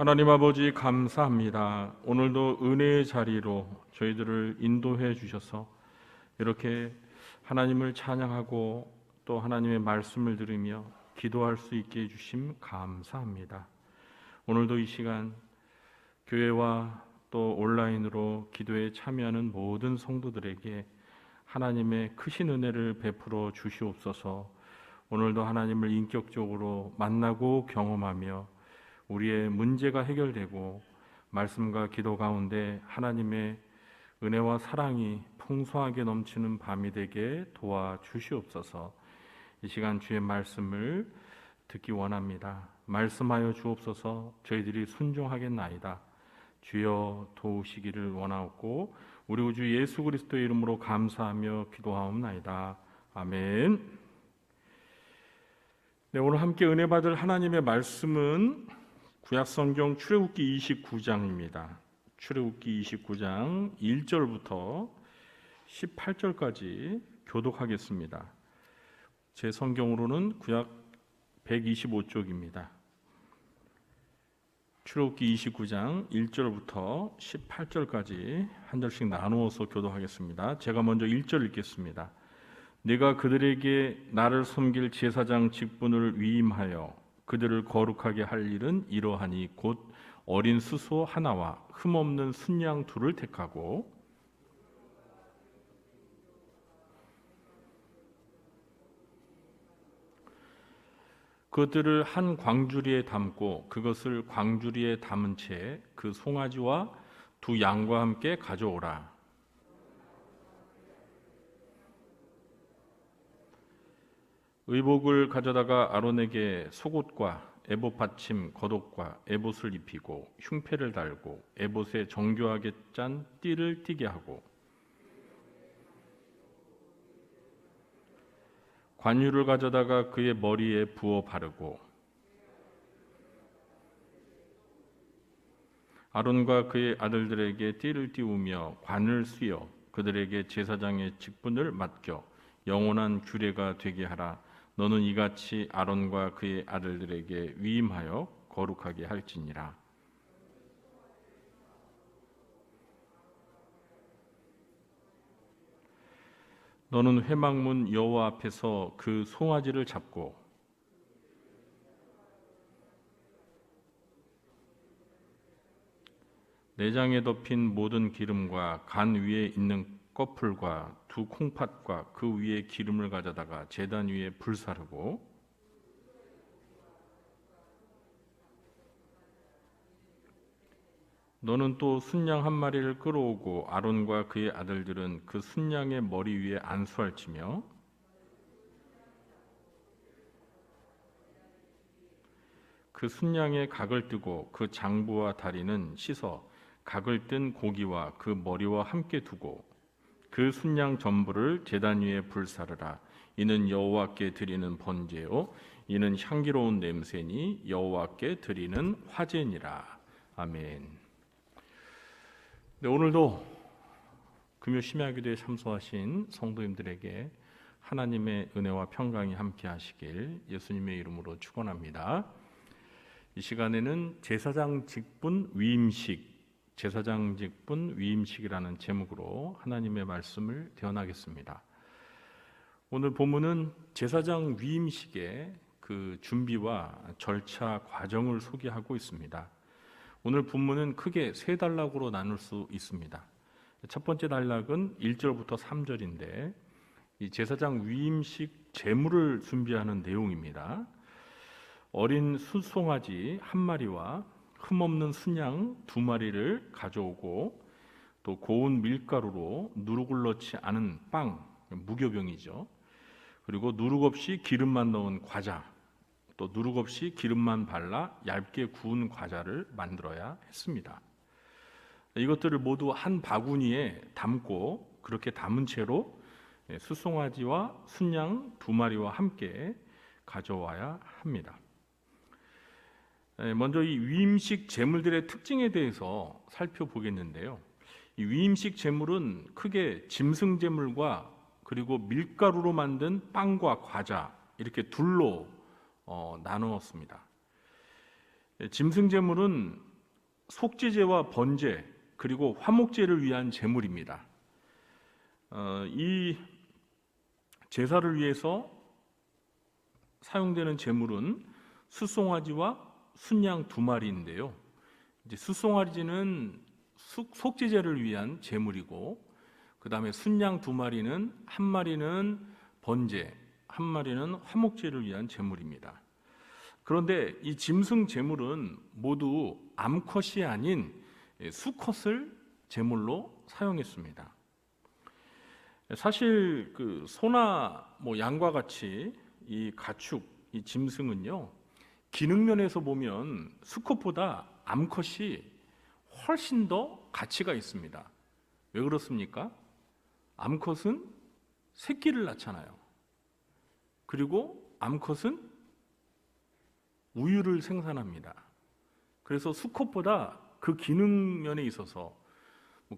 하나님 아버지 감사합니다. 오늘도 은혜의 자리로 저희들을 인도해 주셔서 이렇게 하나님을 찬양하고 또 하나님의 말씀을 들으며 기도할 수 있게 해주심 감사합니다. 오늘도 이 시간 교회와 또 온라인으로 기도에 참여하는 모든 성도들에게 하나님의 크신 은혜를 베풀어 주시옵소서. 오늘도 하나님을 인격적으로 만나고 경험하며 우리의 문제가 해결되고 말씀과 기도 가운데 하나님의 은혜와 사랑이 풍성하게 넘치는 밤이 되게 도와주시옵소서. 이 시간 주의 말씀을 듣기 원합니다. 말씀하여 주옵소서. 저희들이 순종하겠나이다. 주여 도우시기를 원하옵고 우리 구주 예수 그리스도의 이름으로 감사하며 기도하옵나이다. 아멘. 네, 오늘 함께 은혜 받을 하나님의 말씀은 구약성경 출애굽기 29장입니다. 출애굽기 29장 1절부터 18절까지 교독하겠습니다. 제 성경으로는 구약 125쪽입니다. 출애굽기 29장 1절부터 18절까지 한 절씩 나누어서 교독하겠습니다. 제가 먼저 1절 읽겠습니다. 네가 그들에게 나를 섬길 제사장 직분을 위임하여 그들을 거룩하게 할 일은 이러하니 곧 어린 수소 하나와 흠없는 순양 둘을 택하고 그것들을 한 광주리에 담고 그것을 광주리에 담은 채 그 송아지와 두 양과 함께 가져오라. 의복을 가져다가 아론에게 속옷과 에봇 받침 겉옷과 에봇을 입히고 흉패를 달고 에봇에 정교하게 짠 띠를 띠게 하고 관유를 가져다가 그의 머리에 부어 바르고 아론과 그의 아들들에게 띠를 띠우며 관을 씌워 그들에게 제사장의 직분을 맡겨 영원한 규례가 되게 하라. 너는 이같이 아론과 그의 아들들에게 위임하여 거룩하게 할지니라. 너는 회막문 여호와 앞에서 그 송아지를 잡고 내장에 덮인 모든 기름과 간 위에 있는 꺼풀과 두 콩팥과 그 위에 기름을 가져다가 제단 위에 불사르고 너는 또 순양 한 마리를 끌어오고 아론과 그의 아들들은 그 순양의 머리 위에 안수할지며 그 순양의 각을 뜨고 그 장부와 다리는 씻어 각을 뜬 고기와 그 머리와 함께 두고 그 순양 전부를 제단 위에 불사르라. 이는 여호와께 드리는 번제요 이는 향기로운 냄새니 여호와께 드리는 화제니라. 아멘. 네, 오늘도 금요 심야기도에 참석하신 성도님들에게 하나님의 은혜와 평강이 함께 하시길 예수님의 이름으로 축원합니다. 이 시간에는 제사장 직분 위임식이라는 제목으로 하나님의 말씀을 대언하겠습니다. 오늘 본문은 제사장 위임식의 그 준비와 절차 과정을 소개하고 있습니다. 오늘 본문은 크게 세 단락으로 나눌 수 있습니다. 첫 번째 단락은 1절부터 3절인데 이 제사장 위임식 제물을 준비하는 내용입니다. 어린 수송아지 한 마리와 흠없는 순양 두 마리를 가져오고 또 고운 밀가루로 누룩을 넣지 않은 빵, 무교병이죠. 그리고 누룩 없이 기름만 넣은 과자, 또 누룩 없이 기름만 발라 얇게 구운 과자를 만들어야 했습니다. 이것들을 모두 한 바구니에 담고 그렇게 담은 채로 수송아지와 순양 두 마리와 함께 가져와야 합니다. 먼저 이 위임식 제물들의 특징에 대해서 살펴보겠는데요. 이 위임식 제물은 크게 짐승 제물과 그리고 밀가루로 만든 빵과 과자 이렇게 둘로 나누었습니다. 짐승 제물은 속죄제와 번제 그리고 화목제를 위한 제물입니다. 이 제사를 위해서 사용되는 제물은 숫송아지와 순양 2마리인데요. 이제 숫송아지는 속죄제를 위한 제물이고, 그 다음에 순양 2마리는 한 마리는 번제, 한 마리는 화목제를 위한 제물입니다. 그런데 이 짐승 제물은 모두 암컷이 아닌 수컷을 제물로 사용했습니다. 사실 그 소나 양과 같이 이 가축, 이 짐승은요, 기능 면에서 보면 수컷보다 암컷이 훨씬 더 가치가 있습니다. 왜 그렇습니까? 암컷은 새끼를 낳잖아요. 그리고 암컷은 우유를 생산합니다. 그래서 수컷보다 그 기능 면에 있어서,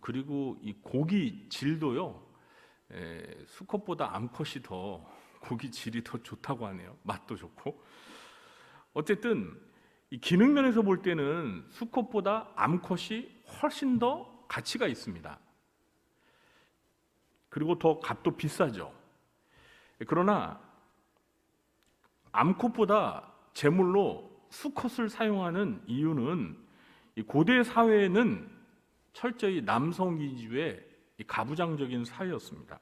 그리고 이 고기 질도요, 수컷보다 암컷이 더 고기 질이 더 좋다고 하네요. 맛도 좋고. 어쨌든 이 기능 면에서 볼 때는 수컷보다 암컷이 훨씬 더 가치가 있습니다. 그리고 더 값도 비싸죠. 그러나 암컷보다 제물로 수컷을 사용하는 이유는 이 고대 사회는 철저히 남성 위주의 가부장적인 사회였습니다.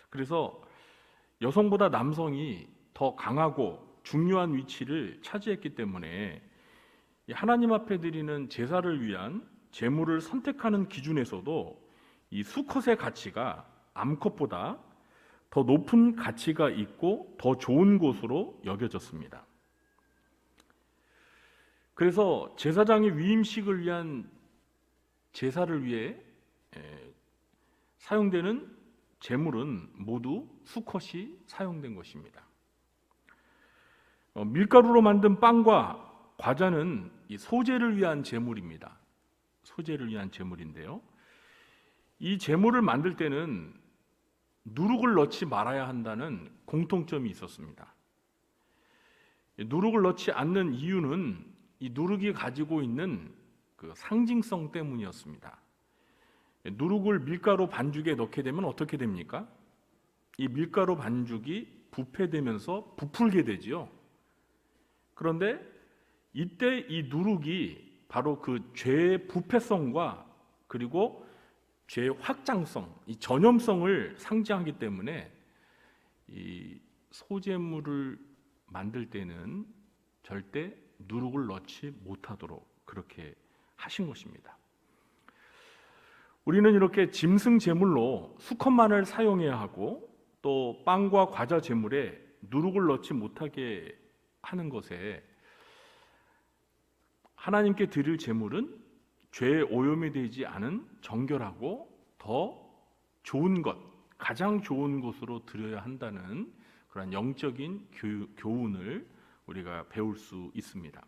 그래서 여성보다 남성이 더 강하고 중요한 위치를 차지했기 때문에 하나님 앞에 드리는 제사를 위한 제물을 선택하는 기준에서도 이 수컷의 가치가 암컷보다 더 높은 가치가 있고 더 좋은 곳으로 여겨졌습니다. 그래서 제사장의 위임식을 위한 제사를 위해 사용되는 제물은 모두 수컷이 사용된 것입니다. 밀가루로 만든 빵과 과자는 이 소제를 위한 제물입니다. 소제를 위한 제물인데요. 이 제물을 만들 때는 누룩을 넣지 말아야 한다는 공통점이 있었습니다. 누룩을 넣지 않는 이유는 이 누룩이 가지고 있는 그 상징성 때문이었습니다. 누룩을 밀가루 반죽에 넣게 되면 어떻게 됩니까? 이 밀가루 반죽이 부패되면서 부풀게 되지요. 그런데 이때 이 누룩이 바로 그 죄의 부패성과 그리고 죄의 확장성, 이 전염성을 상징하기 때문에 이 소제물을 만들 때는 절대 누룩을 넣지 못하도록 그렇게 하신 것입니다. 우리는 이렇게 짐승 제물로 수컷만을 사용해야 하고, 또 빵과 과자 제물에 누룩을 넣지 못하게 하는 것에 하나님께 드릴 제물은 죄의 오염이 되지 않은 정결하고 더 좋은 것, 가장 좋은 곳으로 드려야 한다는 그런 영적인 교훈을 우리가 배울 수 있습니다.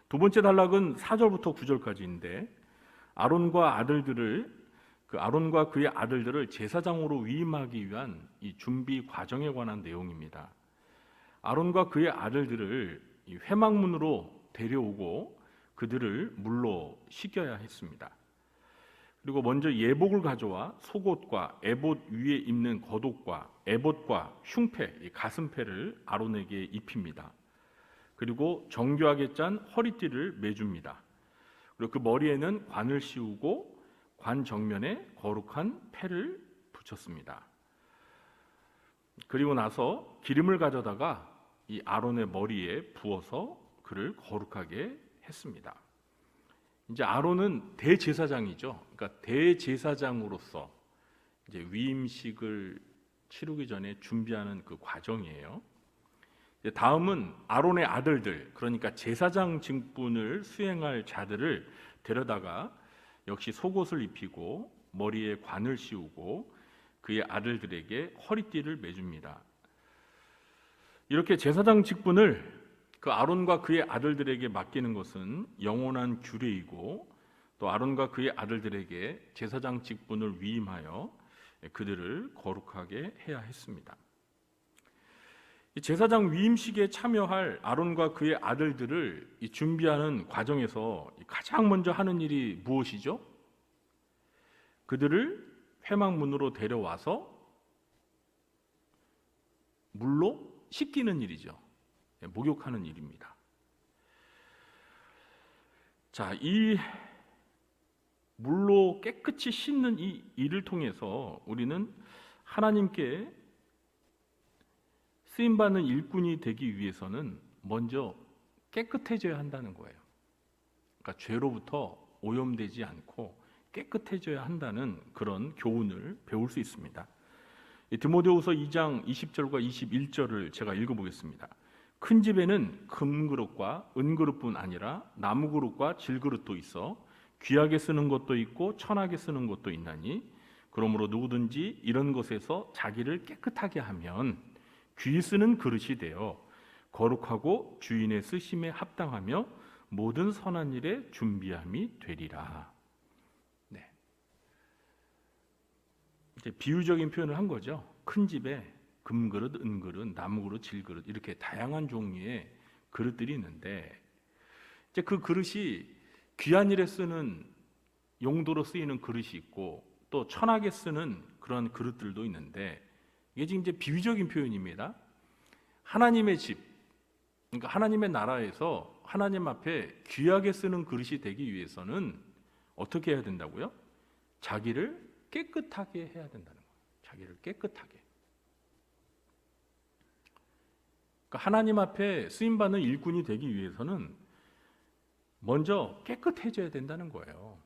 두 번째 단락은 4절부터 9절까지인데 아론과 그의 아들들을 제사장으로 위임하기 위한 이 준비 과정에 관한 내용입니다. 아론과 그의 아들들을 이 회막문으로 데려오고 그들을 물로 씻겨야 했습니다. 그리고 먼저 예복을 가져와 속옷과 에봇 위에 입는 겉옷과 에봇과 흉패, 이 가슴패를 아론에게 입힙니다. 그리고 정교하게 짠 허리띠를 매줍니다. 그리고 그 머리에는 관을 씌우고 관 정면에 거룩한 패를 붙였습니다. 그리고 나서 기름을 가져다가 이 아론의 머리에 부어서 그를 거룩하게 했습니다. 이제 아론은 대제사장이죠. 그러니까 대제사장으로서 이제 위임식을 치르기 전에 준비하는 그 과정이에요. 다음은 아론의 아들들, 그러니까 제사장 직분을 수행할 자들을 데려다가 역시 속옷을 입히고 머리에 관을 씌우고 그의 아들들에게 허리띠를 매줍니다. 이렇게 제사장 직분을 그 아론과 그의 아들들에게 맡기는 것은 영원한 규례이고, 또 아론과 그의 아들들에게 제사장 직분을 위임하여 그들을 거룩하게 해야 했습니다. 이 제사장 위임식에 참여할 아론과 그의 아들들을 이 준비하는 과정에서 가장 먼저 하는 일이 무엇이죠? 그들을 회막문으로 데려와서 물로 씻기는 일이죠. 목욕하는 일입니다. 자, 이 물로 깨끗이 씻는 이 일을 통해서 우리는 하나님께 쓰임받는 일꾼이 되기 위해서는 먼저 깨끗해져야 한다는 거예요. 그러니까 죄로부터 오염되지 않고 깨끗해져야 한다는 그런 교훈을 배울 수 있습니다. 디모데후서 2장 20절과 21절을 제가 읽어보겠습니다. 큰 집에는 금그릇과 은그릇뿐 아니라 나무그릇과 질그릇도 있어 귀하게 쓰는 것도 있고 천하게 쓰는 것도 있나니 그러므로 누구든지 이런 것에서 자기를 깨끗하게 하면 귀 쓰는 그릇이 되어 거룩하고 주인의 쓰심에 합당하며 모든 선한 일에 준비함이 되리라. 네. 이제 비유적인 표현을 한 거죠. 큰 집에 금그릇, 은그릇, 나무그릇, 질그릇 이렇게 다양한 종류의 그릇들이 있는데 이제 그 그릇이 귀한 일에 쓰는 용도로 쓰이는 그릇이 있고 또 천하게 쓰는 그런 그릇들도 있는데 이게 지금 이제 비유적인 표현입니다. 하나님의 집, 그러니까 하나님의 나라에서 하나님 앞에 귀하게 쓰는 그릇이 되기 위해서는 어떻게 해야 된다고요? 자기를 깨끗하게 해야 된다는 거예요. 자기를 깨끗하게. 그러니까 하나님 앞에 쓰임받는 일꾼이 되기 위해서는 먼저 깨끗해져야 된다는 거예요.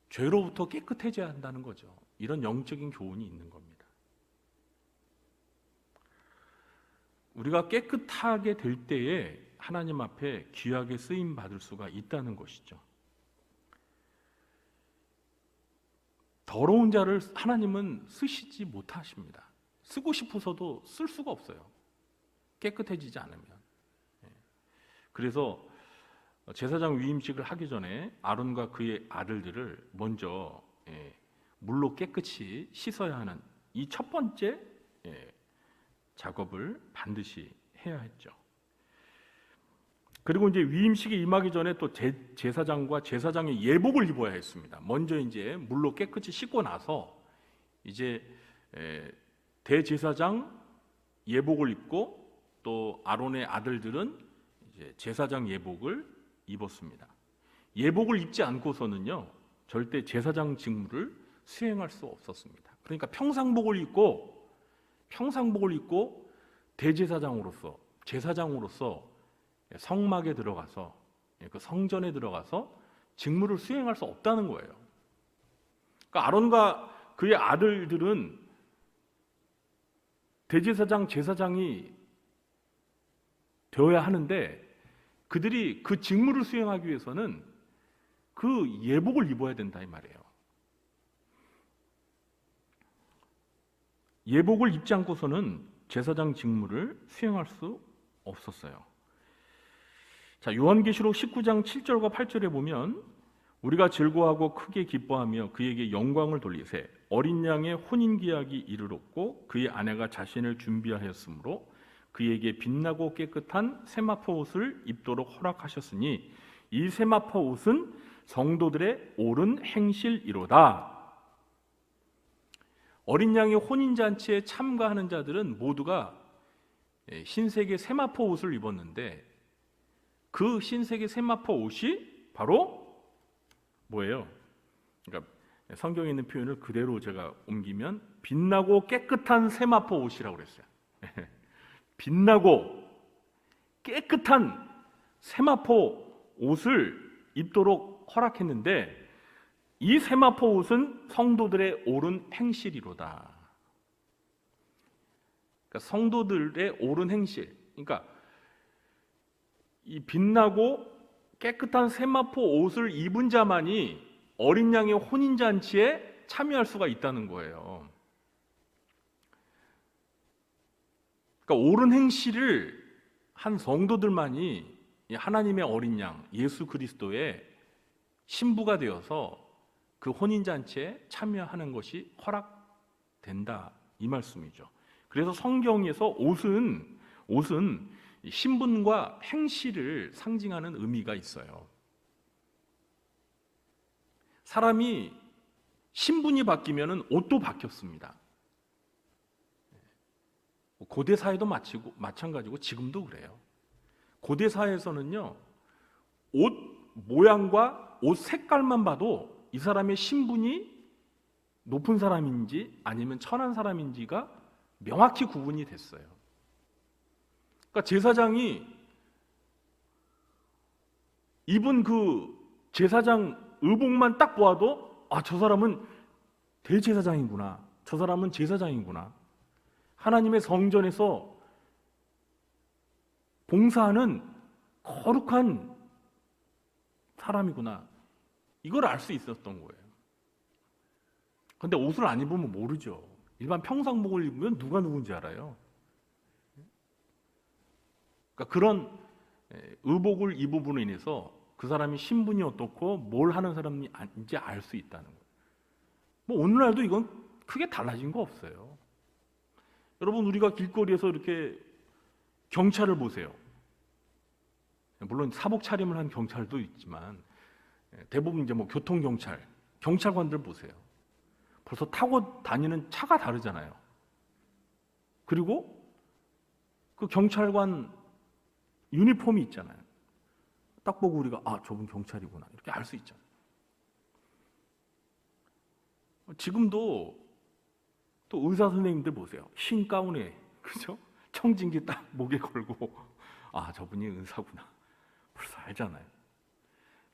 죄로부터 깨끗해져야 한다는 거죠. 이런 영적인 교훈이 있는 겁니다. 우리가 깨끗하게 될 때에 하나님 앞에 귀하게 쓰임 받을 수가 있다는 것이죠. 더러운 자를 하나님은 쓰시지 못하십니다. 쓰고 싶어서도 쓸 수가 없어요. 깨끗해지지 않으면. 그래서 제사장 위임식을 하기 전에 아론과 그의 아들들을 먼저 물로 깨끗이 씻어야 하는 이 첫 번째 작업을 반드시 해야 했죠. 그리고 이제 위임식이 임하기 전에 또 제사장과 제사장의 예복을 입어야 했습니다. 먼저 이제 물로 깨끗이 씻고 나서 이제 대제사장 예복을 입고 또 아론의 아들들은 이제 제사장 예복을 입었습니다. 예복을 입지 않고서는요 절대 제사장 직무를 수행할 수 없었습니다. 그러니까 평상복을 입고 대제사장으로서 제사장으로서 성막에 들어가서 그 성전에 들어가서 직무를 수행할 수 없다는 거예요. 그러니까 아론과 그의 아들들은 대제사장, 제사장이 되어야 하는데 그들이 그 직무를 수행하기 위해서는 그 예복을 입어야 된다 이 말이에요. 예복을 입지 않고서는 제사장 직무를 수행할 수 없었어요. 자, 요한계시록 19장 7절과 8절에 보면 우리가 즐거워하고 크게 기뻐하며 그에게 영광을 돌리세 어린 양의 혼인기약이 이르렀고 그의 아내가 자신을 준비하였으므로 그에게 빛나고 깨끗한 세마포 옷을 입도록 허락하셨으니 이 세마포 옷은 성도들의 옳은 행실이로다. 어린 양의 혼인잔치에 참가하는 자들은 모두가 흰색의 세마포 옷을 입었는데 그 흰색의 세마포 옷이 바로 뭐예요? 그러니까 성경에 있는 표현을 그대로 제가 옮기면 빛나고 깨끗한 세마포 옷이라고 그랬어요. 빛나고 깨끗한 세마포 옷을 입도록 허락했는데 이 세마포 옷은 성도들의 옳은 행실이로다. 그러니까 성도들의 옳은 행실. 그러니까 이 빛나고 깨끗한 세마포 옷을 입은 자만이 어린 양의 혼인잔치에 참여할 수가 있다는 거예요. 그러니까 옳은 행실을 한 성도들만이 하나님의 어린 양 예수 그리스도의 신부가 되어서 그 혼인잔치에 참여하는 것이 된다 이 말씀이죠. 그래서 성경에서 옷은 신분과 행실을 상징하는 의미가 있어요. 사람이 신분이 바뀌면 옷도 바뀌었습니다. 고대 사회도 마찬가지고 지금도 그래요. 고대 사회에서는요, 옷 모양과 옷 색깔만 봐도 이 사람의 신분이 높은 사람인지 아니면 천한 사람인지가 명확히 구분이 됐어요. 그러니까 제사장이 입은 그 제사장 의복만 딱 보아도 저 사람은 대제사장이구나, 저 사람은 제사장이구나, 하나님의 성전에서 봉사하는 거룩한 사람이구나, 이걸 알 수 있었던 거예요. 근데 옷을 안 입으면 모르죠. 일반 평상복을 입으면 누가 누군지 알아요. 그러니까 그런 의복을 입음으로 인해서 그 사람이 신분이 어떻고 뭘 하는 사람인지 알 수 있다는 거예요. 뭐 오늘날도 이건 크게 달라진 거 없어요. 여러분, 우리가 길거리에서 이렇게 경찰을 보세요. 물론 사복 차림을 한 경찰도 있지만 대부분 이제 뭐 교통경찰, 경찰관들 보세요. 벌써 타고 다니는 차가 다르잖아요. 그리고 그 경찰관 유니폼이 있잖아요. 딱 보고 우리가 저분 경찰이구나 이렇게 알 수 있잖아요. 지금도 또 의사 선생님들 보세요. 흰 가운에, 그죠? 청진기 딱 목에 걸고 저분이 의사구나 벌써 알잖아요.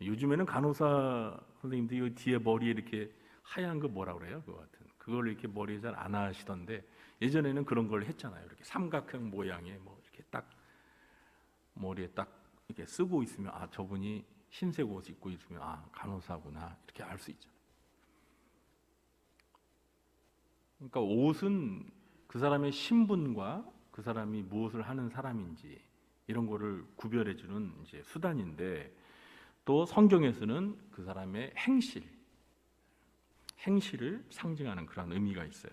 요즘에는 간호사 선생님들이 뒤에 머리에 이렇게 하얀 거 뭐라 그래요? 그걸 이렇게 머리에 잘 안 하시던데 예전에는 그런 걸 했잖아요. 이렇게 삼각형 모양의 뭐 이렇게 딱 머리에 딱 이렇게 쓰고 있으면 저분이 흰색 옷 입고 있으면 간호사구나 이렇게 알 수 있잖아요. 그러니까 옷은 그 사람의 신분과 그 사람이 무엇을 하는 사람인지 이런 거를 구별해 주는 이제 수단인데, 또 성경에서는 그 사람의 행실을 상징하는 그런 의미가 있어요.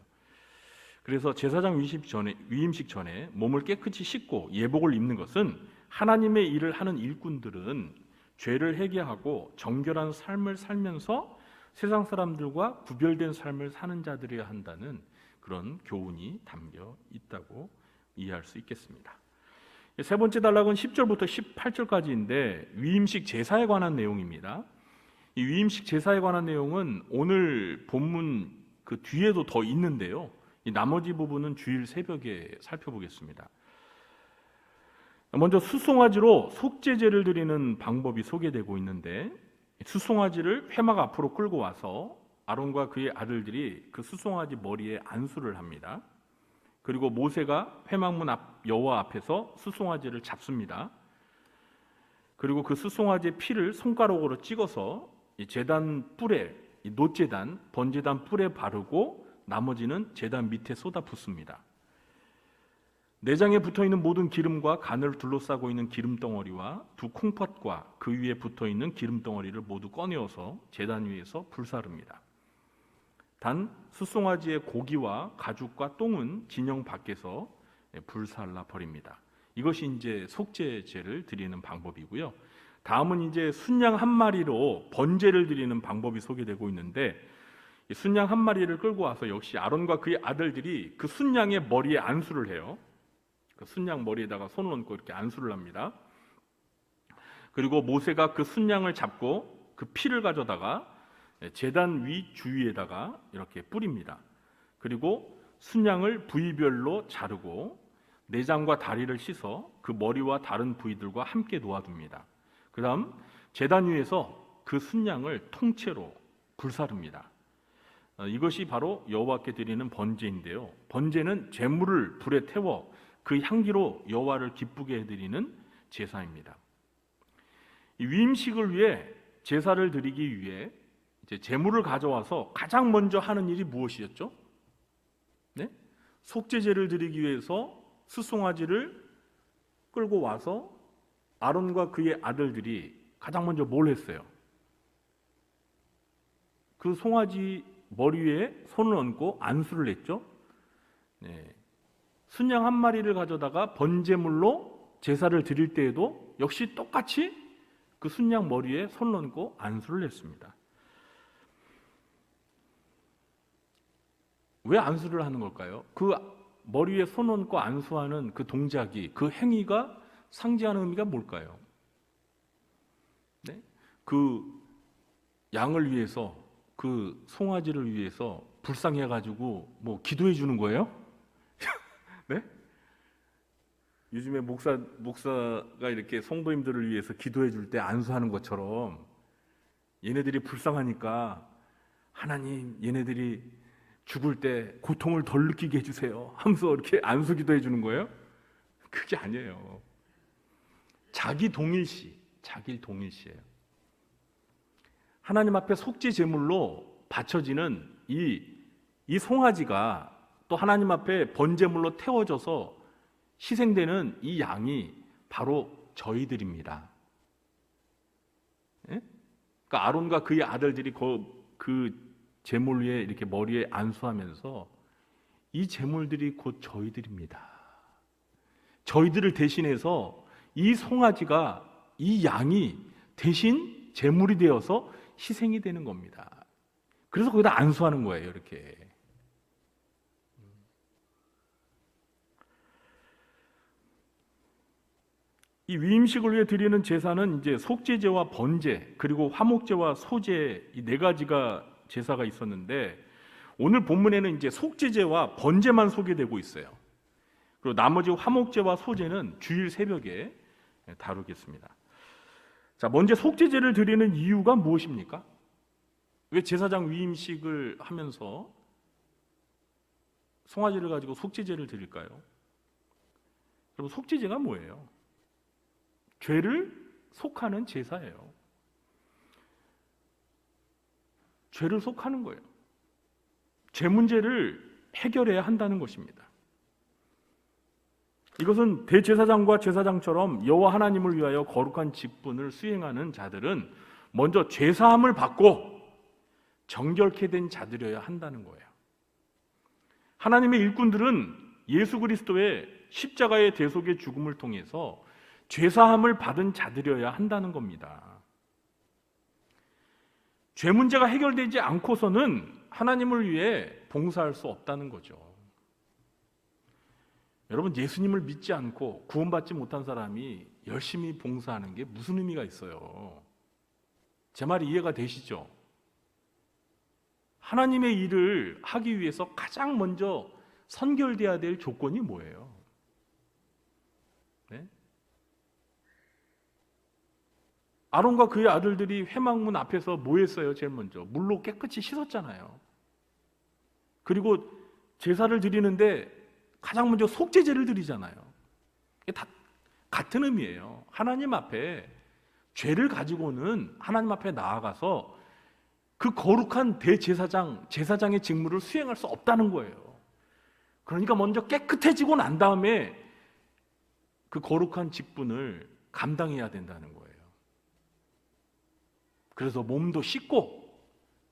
그래서 제사장 위임식 전에 몸을 깨끗이 씻고 예복을 입는 것은 하나님의 일을 하는 일꾼들은 죄를 회개하고 정결한 삶을 살면서 세상 사람들과 구별된 삶을 사는 자들이어야 한다는 그런 교훈이 담겨 있다고 이해할 수 있겠습니다. 세 번째 단락은 10절부터 18절까지인데 위임식 제사에 관한 내용입니다. 이 위임식 제사에 관한 내용은 오늘 본문 그 뒤에도 더 있는데요. 이 나머지 부분은 주일 새벽에 살펴보겠습니다. 먼저 수송아지로 속죄제를 드리는 방법이 소개되고 있는데, 수송아지를 회막 앞으로 끌고 와서 아론과 그의 아들들이 그 수송아지 머리에 안수를 합니다. 그리고 모세가 회막문 앞 여호와 앞에서 수송아지를 잡습니다. 그리고 그 수송아지의 피를 손가락으로 찍어서 이 제단 뿔에, 이 놋제단, 번제단 뿔에 바르고 나머지는 제단 밑에 쏟아 붓습니다. 내장에 붙어있는 모든 기름과 간을 둘러싸고 있는 기름덩어리와 두 콩팥과 그 위에 붙어있는 기름덩어리를 모두 꺼내어서 제단 위에서 불사릅니다. 단 수송아지의 고기와 가죽과 똥은 진영 밖에서 불살라 버립니다. 이것이 이제 속죄제를 드리는 방법이고요. 다음은 이제 순양 한 마리로 번제를 드리는 방법이 소개되고 있는데, 순양 한 마리를 끌고 와서 역시 아론과 그의 아들들이 그 순양의 머리에 안수를 해요. 그 순양 머리에다가 손을 얹고 이렇게 안수를 합니다. 그리고 모세가 그 순양을 잡고 그 피를 가져다가 제단 위 주위에다가 이렇게 뿌립니다. 그리고 순양을 부위별로 자르고 내장과 다리를 씻어 그 머리와 다른 부위들과 함께 놓아둡니다. 그 다음 제단 위에서 그 순양을 통째로 불사릅니다. 이것이 바로 여호와께 드리는 번제인데요. 번제는 제물을 불에 태워 그 향기로 여호와를 기쁘게 해드리는 제사입니다. 이 위임식을 위해 제사를 드리기 위해 이제 제물을 가져와서 가장 먼저 하는 일이 무엇이었죠? 네? 속죄제를 드리기 위해서 수송아지를 끌고 와서 아론과 그의 아들들이 가장 먼저 뭘 했어요? 그 송아지 머리 위에 손을 얹고 안수를 했죠. 네. 순양 한 마리를 가져다가 번제물로 제사를 드릴 때에도 역시 똑같이 그 순양 머리에 손을 얹고 안수를 했습니다. 왜 안수를 하는 걸까요? 그 머리 위에 손 얹고 안수하는 그 동작이, 그 행위가 상징하는 의미가 뭘까요? 네? 그 양을 위해서, 그 송아지를 위해서 불쌍해가지고 뭐 기도해 주는 거예요? 네? 요즘에 목사가 이렇게 성도님들을 위해서 기도해 줄 때 안수하는 것처럼 얘네들이 불쌍하니까 하나님 얘네들이 죽을 때 고통을 덜 느끼게 해주세요 하면서 이렇게 안수 기도해 주는 거예요? 그게 아니에요. 자기 동일시예요. 하나님 앞에 속죄 제물로 바쳐지는 이 송아지가 또 하나님 앞에 번제물로 태워져서 희생되는 이 양이 바로 저희들입니다. 예? 그러니까 아론과 그의 아들들이 그 제물 위에 이렇게 머리에 안수하면서 이 제물들이 곧 저희들입니다. 저희들을 대신해서 이 송아지가, 이 양이 대신 제물이 되어서 희생이 되는 겁니다. 그래서 거기다 안수하는 거예요, 이렇게. 이 위임식을 위해 드리는 제사는 이제 속죄제와 번제, 그리고 화목제와 소제, 이 네 가지가 제사가 있었는데, 오늘 본문에는 이제 속죄제와 번제만 소개되고 있어요. 그리고 나머지 화목제와 소제는 주일 새벽에 다루겠습니다. 자, 먼저 속죄제를 드리는 이유가 무엇입니까? 왜 제사장 위임식을 하면서 송아지를 가지고 속죄제를 드릴까요? 여러분, 속죄제가 뭐예요? 죄를 속하는 제사예요. 죄를 속하는 거예요. 죄 문제를 해결해야 한다는 것입니다. 이것은 대제사장과 제사장처럼 여호와 하나님을 위하여 거룩한 직분을 수행하는 자들은 먼저 죄사함을 받고 정결케 된 자들이어야 한다는 거예요. 하나님의 일꾼들은 예수 그리스도의 십자가의 대속의 죽음을 통해서 죄사함을 받은 자들이어야 한다는 겁니다. 죄 문제가 해결되지 않고서는 하나님을 위해 봉사할 수 없다는 거죠. 여러분, 예수님을 믿지 않고 구원받지 못한 사람이 열심히 봉사하는 게 무슨 의미가 있어요? 제 말이 이해가 되시죠? 하나님의 일을 하기 위해서 가장 먼저 선결돼야 될 조건이 뭐예요? 네? 아론과 그의 아들들이 회막문 앞에서 뭐 했어요? 제일 먼저 물로 깨끗이 씻었잖아요. 그리고 제사를 드리는데 가장 먼저 속죄제를 드리잖아요. 이게 다 같은 의미예요. 하나님 앞에 죄를 가지고는 하나님 앞에 나아가서 그 거룩한 제사장의 직무를 수행할 수 없다는 거예요. 그러니까 먼저 깨끗해지고 난 다음에 그 거룩한 직분을 감당해야 된다는 거예요. 그래서 몸도 씻고,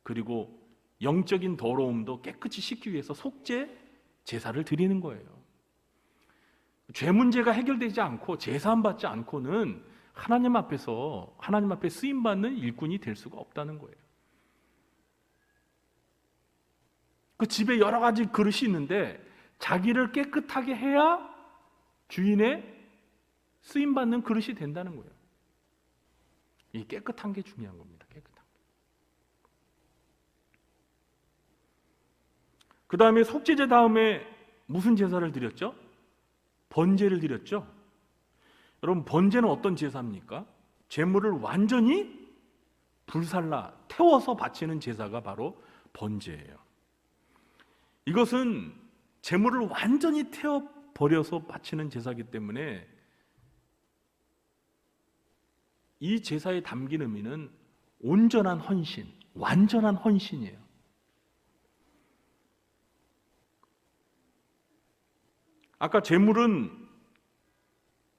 그리고 영적인 더러움도 깨끗이 씻기 위해서 속죄 제사를 드리는 거예요. 죄 문제가 해결되지 않고 제사함 받지 않고는 하나님 앞에 쓰임 받는 일꾼이 될 수가 없다는 거예요. 그 집에 여러 가지 그릇이 있는데 자기를 깨끗하게 해야 주인의 쓰임 받는 그릇이 된다는 거예요. 이 깨끗한 게 중요한 겁니다. 깨끗한 게. 그 다음에 속죄제 다음에 무슨 제사를 드렸죠? 번제를 드렸죠. 여러분, 번제는 어떤 제사입니까? 제물을 완전히 불살라 태워서 바치는 제사가 바로 번제예요. 이것은 제물을 완전히 태워버려서 바치는 제사이기 때문에 이 제사에 담긴 의미는 온전한 헌신, 완전한 헌신이에요. 아까 제물은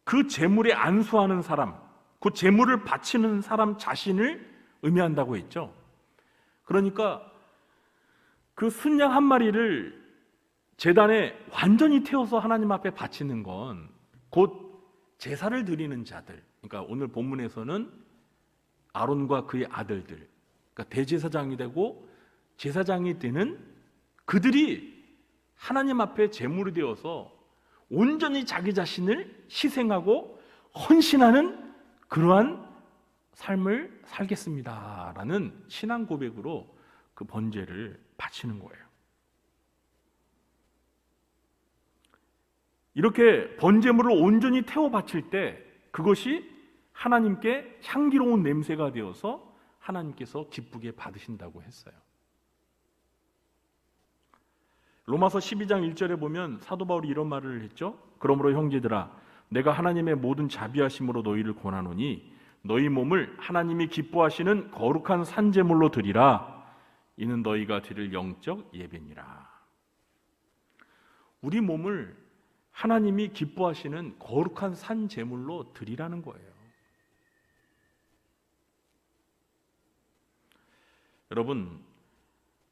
그 제물에 안수하는 사람, 그 제물을 바치는 사람 자신을 의미한다고 했죠. 그러니까 그 순양 한 마리를 제단에 완전히 태워서 하나님 앞에 바치는 건 곧 제사를 드리는 자들, 그러니까 오늘 본문에서는 아론과 그의 아들들, 그러니까 대제사장이 되고 제사장이 되는 그들이 하나님 앞에 제물이 되어서 온전히 자기 자신을 희생하고 헌신하는 그러한 삶을 살겠습니다라는 신앙 고백으로 그 번제를 바치는 거예요. 이렇게 번제물을 온전히 태워 바칠 때 그것이 하나님께 향기로운 냄새가 되어서 하나님께서 기쁘게 받으신다고 했어요. 로마서 12장 1절에 보면 사도 바울이 이런 말을 했죠. 그러므로 형제들아, 내가 하나님의 모든 자비하심으로 너희를 권하노니 너희 몸을 하나님이 기뻐하시는 거룩한 산제물로 드리라. 이는 너희가 드릴 영적 예배니라. 우리 몸을 하나님이 기뻐하시는 거룩한 산제물로 드리라는 거예요. 여러분,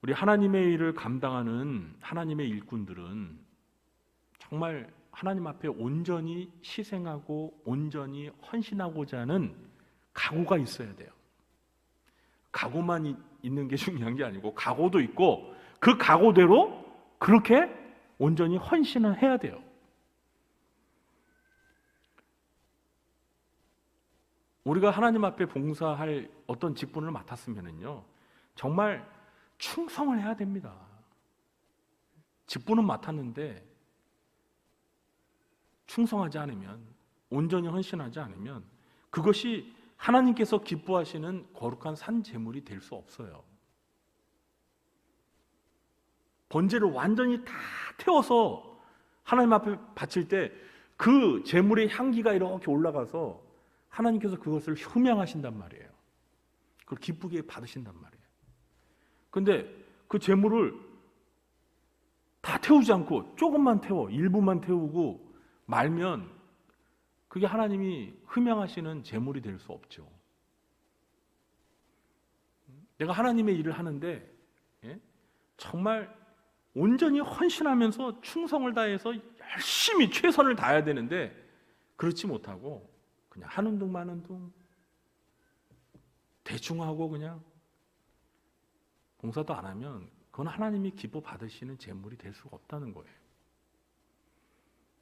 우리 하나님의 일을 감당하는 하나님의 일꾼들은 정말 하나님 앞에 온전히 희생하고 온전히 헌신하고자 하는 각오가 있어야 돼요. 각오만 있는 게 중요한 게 아니고 각오도 있고 그 각오대로 그렇게 온전히 헌신을 해야 돼요. 우리가 하나님 앞에 봉사할 어떤 직분을 맡았으면요, 정말 충성을 해야 됩니다. 직분은 맡았는데 충성하지 않으면, 온전히 헌신하지 않으면 그것이 하나님께서 기뻐하시는 거룩한 산제물이 될 수 없어요. 번제를 완전히 다 태워서 하나님 앞에 바칠 때 그 제물의 향기가 이렇게 올라가서 하나님께서 그것을 흠양하신단 말이에요. 그걸 기쁘게 받으신단 말이에요. 근데 그 제물을 다 태우지 않고 조금만 태워, 일부만 태우고 말면 그게 하나님이 흠양하시는 제물이 될 수 없죠. 내가 하나님의 일을 하는데 정말 온전히 헌신하면서 충성을 다해서 열심히 최선을 다해야 되는데 그렇지 못하고 그냥 하는 둥 마는 둥 대충 하고 그냥 봉사도 안 하면 그건 하나님이 기뻐 받으시는 제물이 될 수가 없다는 거예요.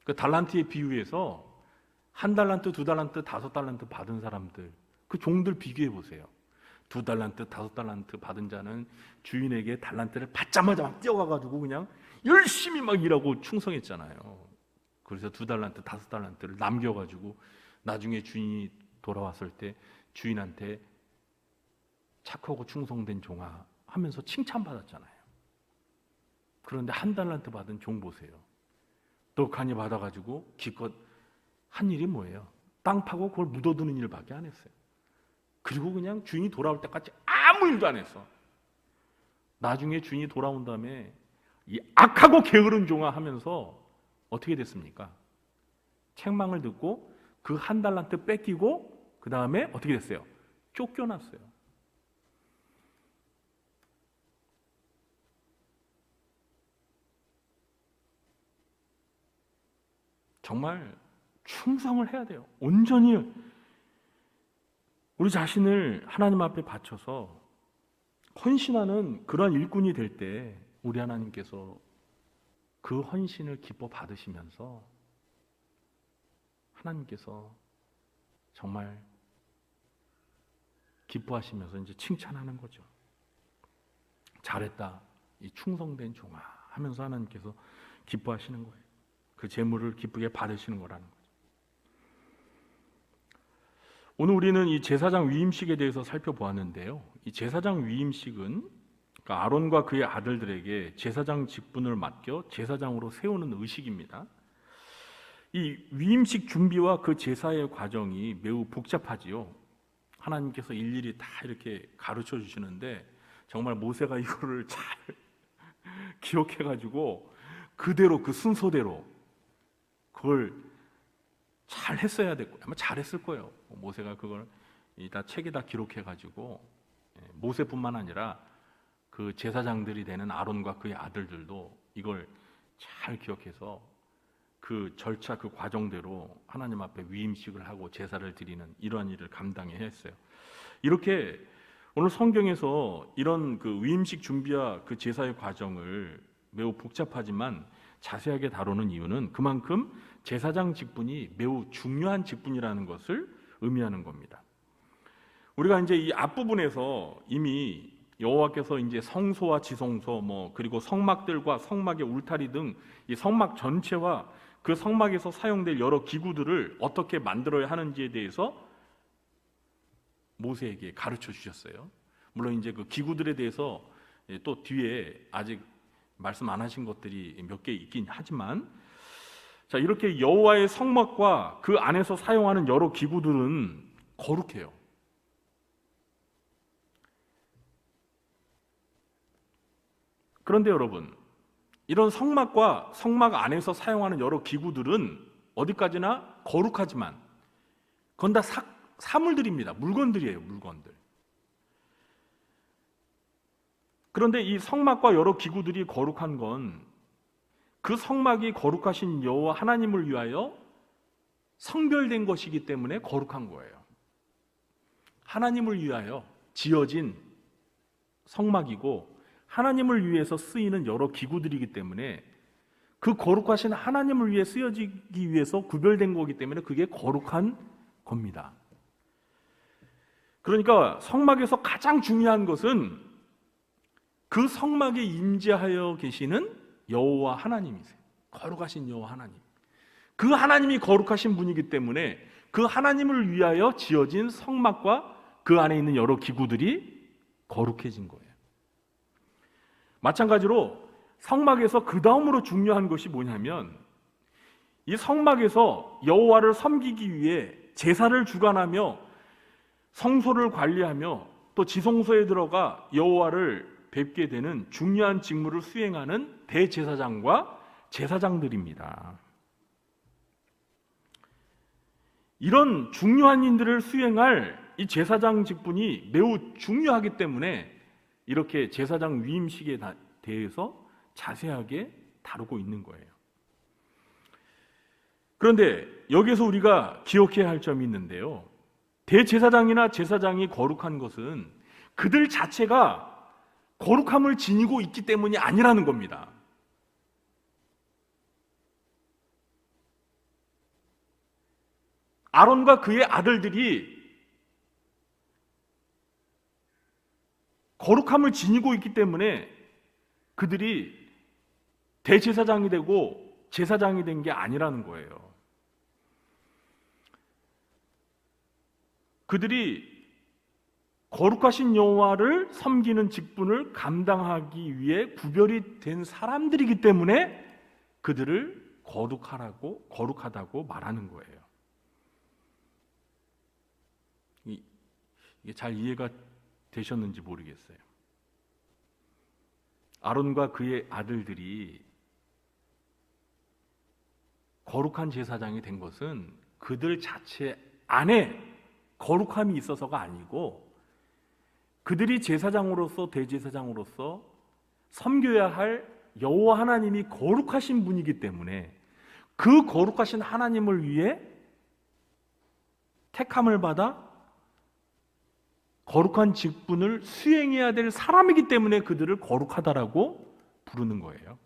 그 달란트의 비유에서 1달란트, 2달란트, 5달란트 받은 사람들, 그 종들 비교해 보세요. 2달란트, 5달란트 받은 자는 주인에게 달란트를 받자마자 막 뛰어가가지고 그냥 열심히 막 일하고 충성했잖아요. 그래서 2달란트, 5달란트를 남겨가지고 나중에 주인이 돌아왔을 때 주인한테 착하고 충성된 종아 하면서 칭찬받았잖아요. 그런데 1달란트 받은 종 보세요. 떡하니 받아가지고 기껏 한 일이 뭐예요? 땅 파고 그걸 묻어두는 일밖에 안 했어요. 그리고 그냥 주인이 돌아올 때까지 아무 일도 안 했어. 나중에 주인이 돌아온 다음에 이 악하고 게으른 종아 하면서 어떻게 됐습니까? 책망을 듣고 그 1달란트 뺏기고 그 다음에 어떻게 됐어요? 쫓겨났어요. 정말 충성을 해야 돼요. 온전히 우리 자신을 하나님 앞에 바쳐서 헌신하는 그런 일꾼이 될 때 우리 하나님께서 그 헌신을 기뻐 받으시면서 하나님께서 정말 기뻐하시면서 이제 칭찬하는 거죠. 잘했다, 이 충성된 종아 하면서 하나님께서 기뻐하시는 거예요. 그 재물을 기쁘게 받으시는 거라는 거죠. 오늘 우리는 이 제사장 위임식에 대해서 살펴보았는데요. 이 제사장 위임식은 그러니까 아론과 그의 아들들에게 제사장 직분을 맡겨 제사장으로 세우는 의식입니다. 이 위임식 준비와 그 제사의 과정이 매우 복잡하지요. 하나님께서 일일이 다 이렇게 가르쳐 주시는데 정말 모세가 이거를 잘 기억해가지고 그대로 그 순서대로 그걸 잘 했어야 됐고 아마 잘했을 거예요. 모세가 그걸 다 책에다 기록해가지고 모세뿐만 아니라 그 제사장들이 되는 아론과 그의 아들들도 이걸 잘 기억해서 그 절차, 그 과정대로 하나님 앞에 위임식을 하고 제사를 드리는 이러한 일을 감당해야 했어요. 이렇게 오늘 성경에서 이런 그 위임식 준비와 그 제사의 과정을 매우 복잡하지만 자세하게 다루는 이유는 그만큼 제사장 직분이 매우 중요한 직분이라는 것을 의미하는 겁니다. 우리가 이제 이 앞부분에서 이미 여호와께서 이제 성소와 지성소 그리고 성막들과 성막의 울타리 등 이 성막 전체와 그 성막에서 사용될 여러 기구들을 어떻게 만들어야 하는지에 대해서 모세에게 가르쳐 주셨어요. 물론 이제 그 기구들에 대해서 또 뒤에 아직 말씀 안 하신 것들이 몇 개 있긴 하지만, 자, 이렇게 여호와의 성막과 그 안에서 사용하는 여러 기구들은 거룩해요. 그런데 여러분, 이런 성막과 성막 안에서 사용하는 여러 기구들은 어디까지나 거룩하지만 그건 다 사물들입니다. 물건들이에요. 물건들. 그런데 이 성막과 여러 기구들이 거룩한 건 그 성막이 거룩하신 여호와 하나님을 위하여 성별된 것이기 때문에 거룩한 거예요. 하나님을 위하여 지어진 성막이고 하나님을 위해서 쓰이는 여러 기구들이기 때문에 그 거룩하신 하나님을 위해 쓰여지기 위해서 구별된 거기 때문에 그게 거룩한 겁니다. 그러니까 성막에서 가장 중요한 것은 그 성막에 임재하여 계시는 여호와 하나님이세요. 거룩하신 여호와 하나님. 그 하나님이 거룩하신 분이기 때문에 그 하나님을 위하여 지어진 성막과 그 안에 있는 여러 기구들이 거룩해진 거예요. 마찬가지로 성막에서 그 다음으로 중요한 것이 뭐냐면 이 성막에서 여호와를 섬기기 위해 제사를 주관하며 성소를 관리하며 또 지성소에 들어가 여호와를 뵙게 되는 중요한 직무를 수행하는 대제사장과 제사장들입니다. 이런 중요한 일들을 수행할 이 제사장 직분이 매우 중요하기 때문에 이렇게 제사장 위임식에 대해서 자세하게 다루고 있는 거예요. 그런데 여기서 우리가 기억해야 할 점이 있는데요. 대제사장이나 제사장이 거룩한 것은 그들 자체가 거룩함을 지니고 있기 때문이 아니라는 겁니다. 아론과 그의 아들들이 거룩함을 지니고 있기 때문에 그들이 대제사장이 되고 제사장이 된 게 아니라는 거예요. 그들이 거룩하신 여호와를 섬기는 직분을 감당하기 위해 구별이 된 사람들이기 때문에 그들을 거룩하다고 말하는 거예요. 이게 잘 이해가 되셨는지 모르겠어요. 아론과 그의 아들들이 거룩한 제사장이 된 것은 그들 자체 안에 거룩함이 있어서가 아니고 그들이 제사장으로서 대제사장으로서 섬겨야 할 여호와 하나님이 거룩하신 분이기 때문에 그 거룩하신 하나님을 위해 택함을 받아 거룩한 직분을 수행해야 될 사람이기 때문에 그들을 거룩하다라고 부르는 거예요.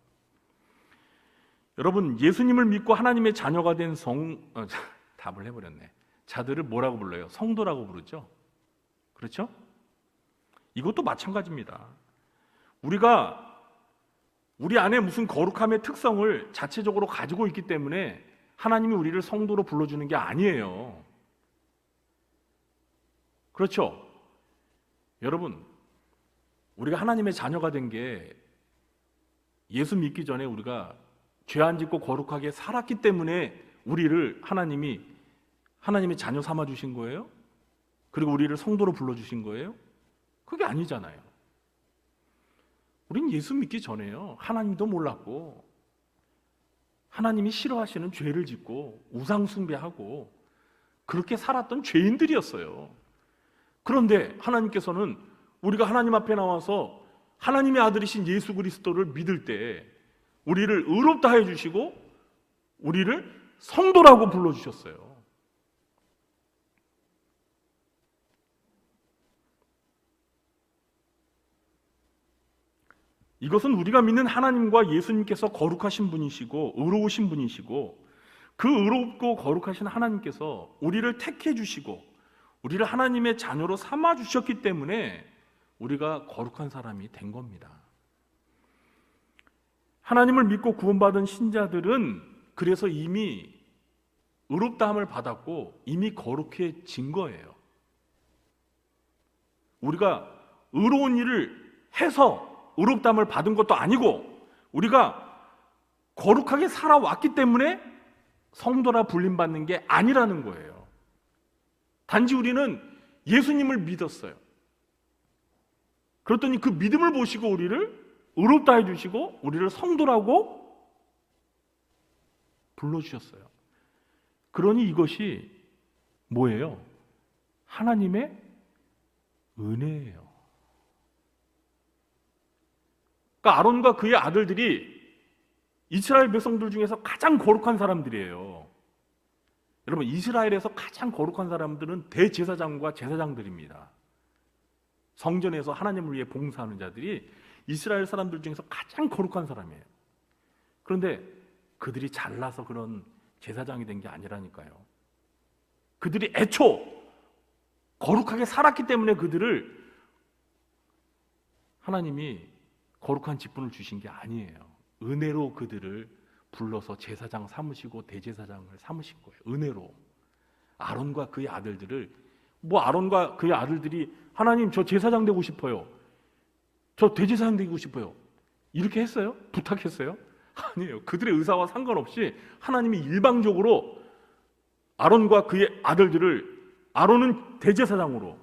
여러분, 예수님을 믿고 하나님의 자녀가 된 답을 해버렸네. 자들을 뭐라고 불러요? 성도라고 부르죠. 그렇죠? 이것도 마찬가지입니다. 우리가 우리 안에 무슨 거룩함의 특성을 자체적으로 가지고 있기 때문에 하나님이 우리를 성도로 불러주는 게 아니에요. 그렇죠? 여러분, 우리가 하나님의 자녀가 된 게 예수 믿기 전에 우리가 죄 안 짓고 거룩하게 살았기 때문에 우리를 하나님의 자녀 삼아 주신 거예요? 그리고 우리를 성도로 불러주신 거예요? 그게 아니잖아요. 우린 예수 믿기 전에요, 하나님도 몰랐고 하나님이 싫어하시는 죄를 짓고 우상 숭배하고 그렇게 살았던 죄인들이었어요. 그런데 하나님께서는 우리가 하나님 앞에 나와서 하나님의 아들이신 예수 그리스도를 믿을 때 우리를 의롭다 해 주시고 우리를 성도라고 불러주셨어요. 이것은 우리가 믿는 하나님과 예수님께서 거룩하신 분이시고 의로우신 분이시고 그 의롭고 거룩하신 하나님께서 우리를 택해 주시고 우리를 하나님의 자녀로 삼아 주셨기 때문에 우리가 거룩한 사람이 된 겁니다. 하나님을 믿고 구원받은 신자들은 그래서 이미 의롭다함을 받았고 이미 거룩해진 거예요. 우리가 의로운 일을 해서 의롭다함을 받은 것도 아니고 우리가 거룩하게 살아왔기 때문에 성도라 불림받는 게 아니라는 거예요. 단지 우리는 예수님을 믿었어요. 그랬더니 그 믿음을 보시고 우리를 의롭다 해주시고 우리를 성도라고 불러주셨어요. 그러니 이것이 뭐예요? 하나님의 은혜예요. 그러니까 아론과 그의 아들들이 이스라엘 백성들 중에서 가장 거룩한 사람들이에요. 여러분, 이스라엘에서 가장 거룩한 사람들은 대제사장과 제사장들입니다. 성전에서 하나님을 위해 봉사하는 자들이 이스라엘 사람들 중에서 가장 거룩한 사람이에요. 그런데 그들이 잘나서 그런 제사장이 된 게 아니라니까요. 그들이 애초 거룩하게 살았기 때문에 그들을 하나님이 거룩한 직분을 주신 게 아니에요. 은혜로 그들을 불러서 제사장 삼으시고 대제사장을 삼으신 거예요. 은혜로. 아론과 그의 아들들을 아론과 그의 아들들이 하나님 저 제사장 되고 싶어요. 저 대제사장 되고 싶어요. 이렇게 했어요? 부탁했어요? 아니에요. 그들의 의사와 상관없이 하나님이 일방적으로 아론과 그의 아들들을 아론은 대제사장으로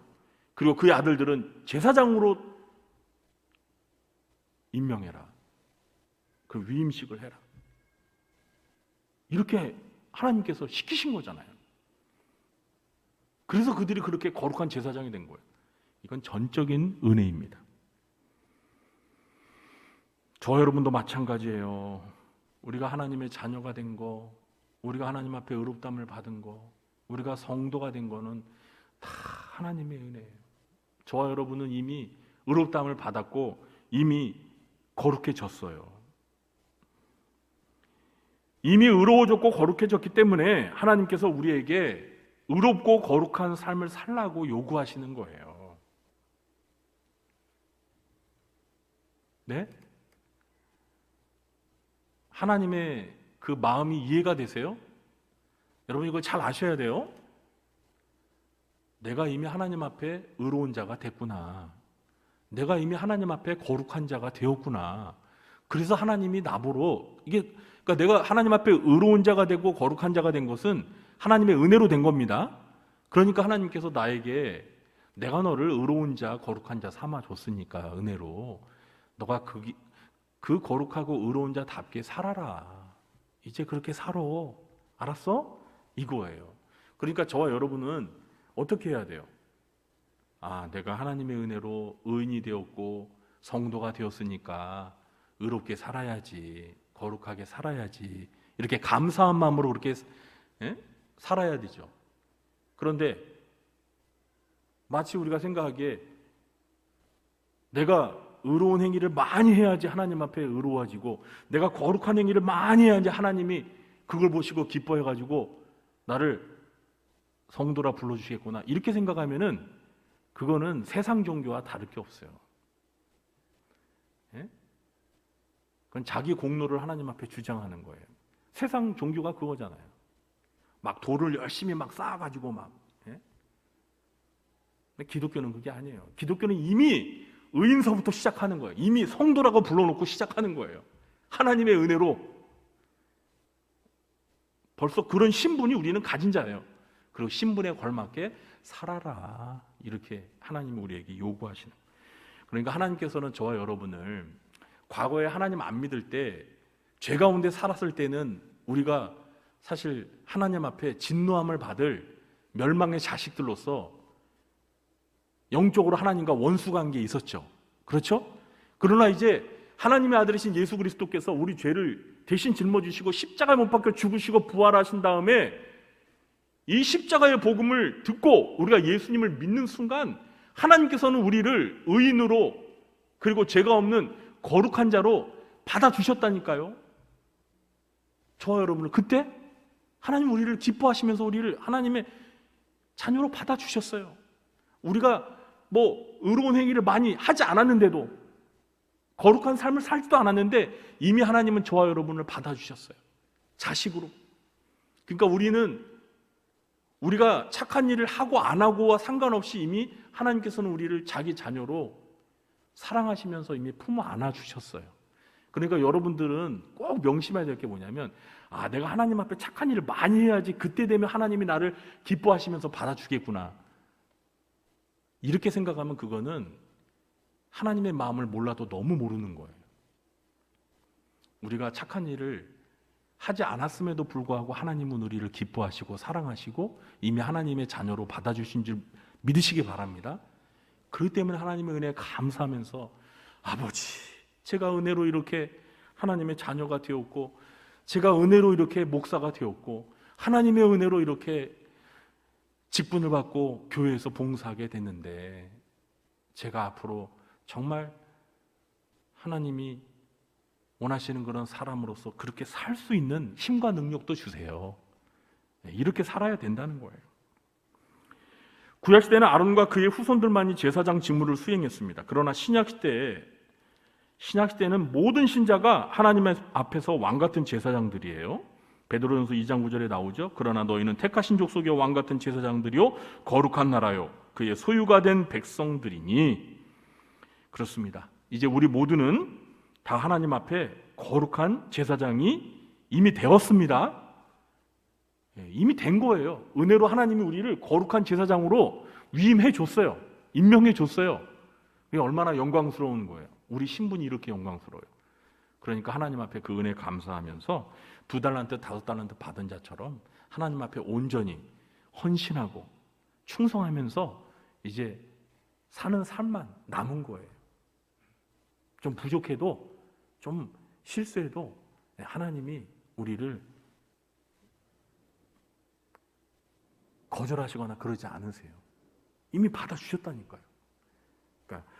그리고 그의 아들들은 제사장으로 임명해라. 그 위임식을 해라. 이렇게 하나님께서 시키신 거잖아요. 그래서 그들이 그렇게 거룩한 제사장이 된 거예요. 이건 전적인 은혜입니다. 저 여러분도 마찬가지예요. 우리가 하나님의 자녀가 된 거, 우리가 하나님 앞에 의롭다함을 받은 거, 우리가 성도가 된 거는 다 하나님의 은혜예요. 저와 여러분은 이미 의롭다함을 받았고 이미 거룩해졌어요. 이미 의로워졌고 거룩해졌기 때문에 하나님께서 우리에게 의롭고 거룩한 삶을 살라고 요구하시는 거예요. 네? 하나님의 그 마음이 이해가 되세요? 여러분 이걸 잘 아셔야 돼요. 내가 이미 하나님 앞에 의로운 자가 됐구나. 내가 이미 하나님 앞에 거룩한 자가 되었구나. 그래서 하나님이 나보러 그러니까 내가 하나님 앞에 의로운 자가 되고 거룩한 자가 된 것은 하나님의 은혜로 된 겁니다. 그러니까 하나님께서 나에게 내가 너를 의로운 자, 거룩한 자 삼아 줬으니까 은혜로 너가 그 거룩하고 의로운 자답게 살아라. 이제 그렇게 살아. 알았어? 이거예요. 그러니까 저와 여러분은 어떻게 해야 돼요? 내가 하나님의 은혜로 의인이 되었고 성도가 되었으니까 의롭게 살아야지, 거룩하게 살아야지, 이렇게 감사한 마음으로 그렇게 살아야 되죠. 그런데 마치 우리가 생각하기에 내가 의로운 행위를 많이 해야지 하나님 앞에 의로워지고 내가 거룩한 행위를 많이 해야지 하나님이 그걸 보시고 기뻐해가지고 나를 성도라 불러주시겠구나, 이렇게 생각하면은 그거는 세상 종교와 다를 게 없어요. 그건 자기 공로를 하나님 앞에 주장하는 거예요. 세상 종교가 그거잖아요. 막 돌을 열심히 막 쌓아가지고 막. 근데 기독교는 그게 아니에요. 기독교는 이미 의인서부터 시작하는 거예요. 이미 성도라고 불러놓고 시작하는 거예요. 하나님의 은혜로 벌써 그런 신분이 우리는 가진 자예요. 그리고 신분에 걸맞게 살아라, 이렇게 하나님이 우리에게 요구하시는 거예요. 그러니까 하나님께서는 저와 여러분을 과거에 하나님 안 믿을 때 죄 가운데 살았을 때는 우리가 사실 하나님 앞에 진노함을 받을 멸망의 자식들로서 영적으로 하나님과 원수관계에 있었죠. 그렇죠? 그러나 이제 하나님의 아들이신 예수 그리스도께서 우리 죄를 대신 짊어지시고 십자가에 못 박혀 죽으시고 부활하신 다음에 이 십자가의 복음을 듣고 우리가 예수님을 믿는 순간 하나님께서는 우리를 의인으로 그리고 죄가 없는 거룩한 자로 받아주셨다니까요. 저와 여러분을 그때 하나님 우리를 기뻐하시면서 우리를 하나님의 자녀로 받아주셨어요. 우리가 의로운 행위를 많이 하지 않았는데도, 거룩한 삶을 살지도 않았는데 이미 하나님은 저와 여러분을 받아주셨어요. 자식으로. 그러니까 우리가 착한 일을 하고 안 하고와 상관없이 이미 하나님께서는 우리를 자기 자녀로 사랑하시면서 이미 품어 안아주셨어요. 그러니까 여러분들은 꼭 명심해야 될 게 뭐냐면, 내가 하나님 앞에 착한 일을 많이 해야지 그때 되면 하나님이 나를 기뻐하시면서 받아주겠구나, 이렇게 생각하면 그거는 하나님의 마음을 몰라도 너무 모르는 거예요. 우리가 착한 일을 하지 않았음에도 불구하고 하나님은 우리를 기뻐하시고 사랑하시고 이미 하나님의 자녀로 받아주신 줄 믿으시기 바랍니다. 그렇기 때문에 하나님의 은혜에 감사하면서, 아버지, 제가 은혜로 이렇게 하나님의 자녀가 되었고, 제가 은혜로 이렇게 목사가 되었고, 하나님의 은혜로 이렇게 직분을 받고 교회에서 봉사하게 됐는데, 제가 앞으로 정말 하나님이 원하시는 그런 사람으로서 그렇게 살 수 있는 힘과 능력도 주세요. 이렇게 살아야 된다는 거예요. 구약시대는 아론과 그의 후손들만이 제사장 직무를 수행했습니다. 그러나 신약시대는 모든 신자가 하나님 앞에서 왕같은 제사장들이에요. 베드로전서 2장 9절에 나오죠. 그러나 너희는 택하신 족속의 왕같은 제사장들이요 거룩한 나라요 그의 소유가 된 백성들이니. 그렇습니다. 이제 우리 모두는 다 하나님 앞에 거룩한 제사장이 이미 되었습니다. 이미 된 거예요. 은혜로 하나님이 우리를 거룩한 제사장으로 위임해 줬어요. 임명해 줬어요. 그게 얼마나 영광스러운 거예요. 우리 신분이 이렇게 영광스러워요. 그러니까 하나님 앞에 그 은혜 감사하면서 2달란트 5달란트 받은 자처럼 하나님 앞에 온전히 헌신하고 충성하면서 이제 사는 삶만 남은 거예요. 좀 부족해도, 좀 실수해도 하나님이 우리를 거절하시거나 그러지 않으세요. 이미 받아주셨다니까요. 그러니까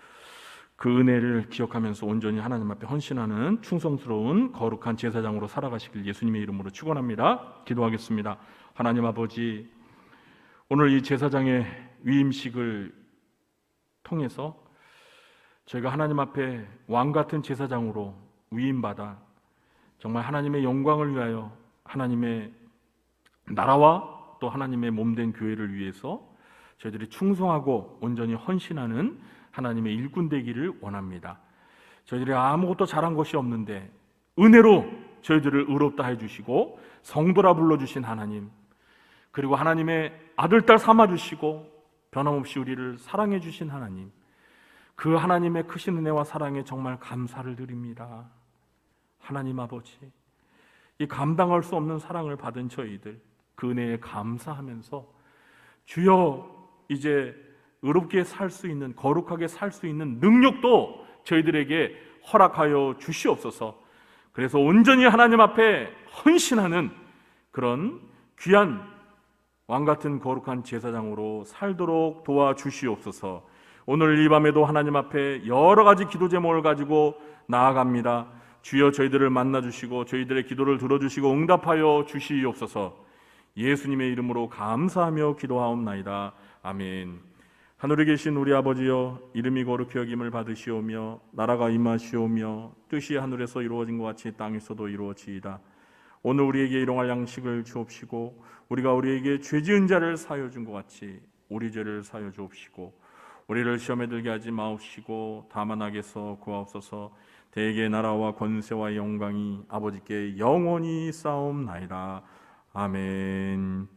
그 은혜를 기억하면서 온전히 하나님 앞에 헌신하는 충성스러운 거룩한 제사장으로 살아가시길 예수님의 이름으로 축원합니다. 기도하겠습니다. 하나님 아버지, 오늘 이 제사장의 위임식을 통해서 저희가 하나님 앞에 왕같은 제사장으로 위임받아 정말 하나님의 영광을 위하여 하나님의 나라와 또 하나님의 몸된 교회를 위해서 저희들이 충성하고 온전히 헌신하는 하나님의 일꾼 되기를 원합니다. 저희들이 아무것도 잘한 것이 없는데 은혜로 저희들을 의롭다 해주시고 성도라 불러주신 하나님, 그리고 하나님의 아들, 딸 삼아주시고 변함없이 우리를 사랑해 주신 하나님, 그 하나님의 크신 은혜와 사랑에 정말 감사를 드립니다. 하나님 아버지, 이 감당할 수 없는 사랑을 받은 저희들 그 은혜에 감사하면서 주여, 이제 의롭게 살 수 있는, 거룩하게 살 수 있는 능력도 저희들에게 허락하여 주시옵소서. 그래서 온전히 하나님 앞에 헌신하는 그런 귀한 왕같은 거룩한 제사장으로 살도록 도와주시옵소서. 오늘 이 밤에도 하나님 앞에 여러 가지 기도 제목을 가지고 나아갑니다. 주여, 저희들을 만나주시고 저희들의 기도를 들어주시고 응답하여 주시옵소서. 예수님의 이름으로 감사하며 기도하옵나이다. 아멘. 하늘에 계신 우리 아버지여, 이름이 거룩히 여김을 받으시오며 나라가 임하시오며 뜻이 하늘에서 이루어진 것 같이 땅에서도 이루어지이다. 오늘 우리에게 일용할 양식을 주옵시고 우리가 우리에게 죄 지은 자를 사하여 준 것 같이 우리 죄를 사하여 주옵시고 우리를 시험에 들게 하지 마옵시고 다만 악에서 구하옵소서. 대개 나라와 권세와 영광이 아버지께 영원히 쌓옵나이다. 아멘.